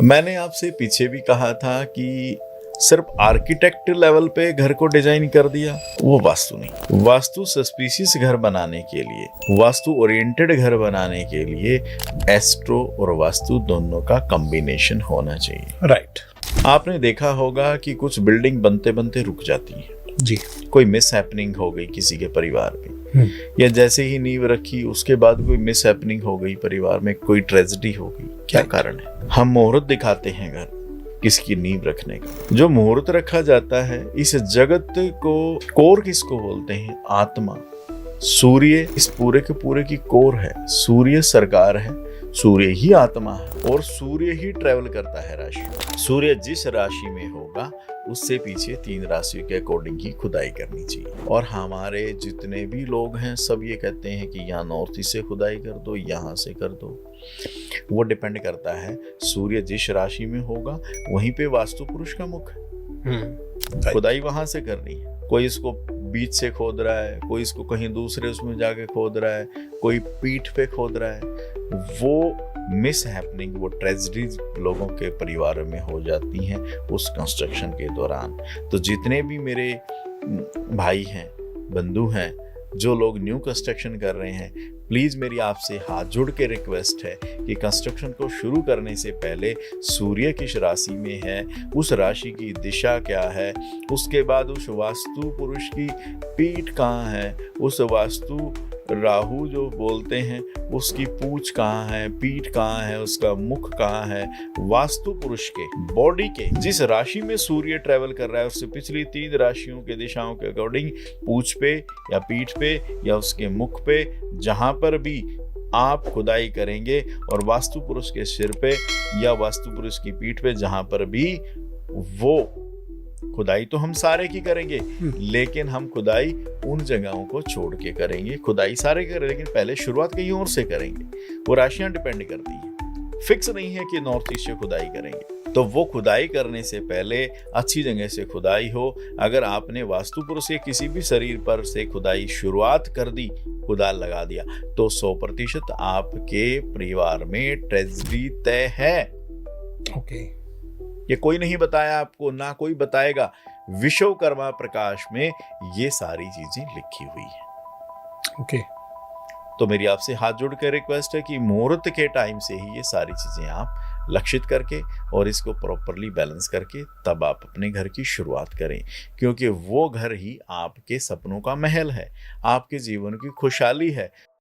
मैंने आपसे पीछे भी कहा था कि सिर्फ आर्किटेक्ट लेवल पे घर को डिजाइन कर दिया, वो वास्तु नहीं। वास्तु सस्पिशियस घर बनाने के लिए, वास्तु ओरिएंटेड घर बनाने के लिए एस्ट्रो और वास्तु दोनों का कॉम्बिनेशन होना चाहिए। राइट। आपने देखा होगा कि कुछ बिल्डिंग बनते बनते रुक जाती है जी। कोई मिस हैपनिंग हो गई किसी के परिवार में, या जैसे ही नींव रखी उसके बाद कोई मिस हैपनिंग हो गई, परिवार में कोई ट्रेजेडी हो गई। क्या कारण है? हम मुहूर्त दिखाते हैं घर किसकी नींव रखने का। जो मुहूर्त रखा जाता है, इस जगत को कोर किसको बोलते हैं? आत्मा। सूर्य इस पूरे के पूरे की कोर है। सूर्य सरकार है, सूर्य ही आत्मा है और सूर्य ही ट्रेवल करता है राशि। सूर्य जिस राशि में होगा उससे पीछे 3 राशियों के अकॉर्डिंग ही खुदाई करनी चाहिए। और हमारे जितने भी लोग हैं सब ये कहते हैं कि यहाँ नॉर्थ ईस्ट से खुदाई कर दो, यहाँ से कर दो। वो डिपेंड करता है सूर्य जिस राशि में होगा वहीं पे वास्तु पुरुष का मुख है। खुदाई वहां से करनी है। कोई इसको बीच से खोद रहा है, कोई इसको कहीं दूसरे उसमें जाके खोद रहा है, कोई पीठ पे खोद रहा है। वो मिस हैपनिंग, वो ट्रेजेडीज लोगों के परिवार में हो जाती हैं उस कंस्ट्रक्शन के दौरान। तो जितने भी मेरे भाई हैं, बंधु हैं, जो लोग न्यू कंस्ट्रक्शन कर रहे हैं, प्लीज़ मेरी आपसे हाथ जोड़ के रिक्वेस्ट है कि कंस्ट्रक्शन को शुरू करने से पहले सूर्य किस राशि में है, उस राशि की दिशा क्या है, उसके बाद उस वास्तु पुरुष की पीठ कहाँ है, उस वास्तु राहु जो बोलते हैं उसकी पूंछ कहाँ है, पीठ कहाँ है, उसका मुख कहाँ है। वास्तु पुरुष के बॉडी के जिस राशि में सूर्य ट्रेवल कर रहा है उससे पिछली 3 राशियों के दिशाओं के अकॉर्डिंग पूंछ पे या पीठ पे या उसके मुख पे जहां पर भी आप खुदाई करेंगे, और वास्तु पुरुष के सिर पे या वास्तु पुरुष की पीठ पे जहां पर भी, वो खुदाई तो हम सारे की करेंगे, लेकिन हम खुदाई उन जगहों को छोड़ के करेंगे। खुदाई सारे करें लेकिन पहले शुरुआत कहीं और से करेंगे। वो राशियां डिपेंड करती हैं, फिक्स नहीं है कि नॉर्थ ईस्ट से खुदाई करेंगे। तो वो खुदाई करने से पहले अच्छी जगह से खुदाई हो। अगर आपने वास्तु पुरुष के किसी भी शरीर पर से खुदाई शुरुआत कर दी, कुदाल लगा दिया, तो 100% आपके परिवार में ट्रेजेडी तय है। ओके। ये कोई नहीं बताया आपको, ना कोई बताएगा। विश्वकर्मा प्रकाश में ये सारी चीजें लिखी हुई है। ओके। तो मेरी आपसे हाथ जोड़ कर रिक्वेस्ट है कि मुहूर्त के टाइम से ही ये सारी चीजें आप लक्षित करके और इसको प्रॉपरली बैलेंस करके तब आप अपने घर की शुरुआत करें, क्योंकि वो घर ही आपके सपनों का महल है, आपके जीवन की खुशहाली है।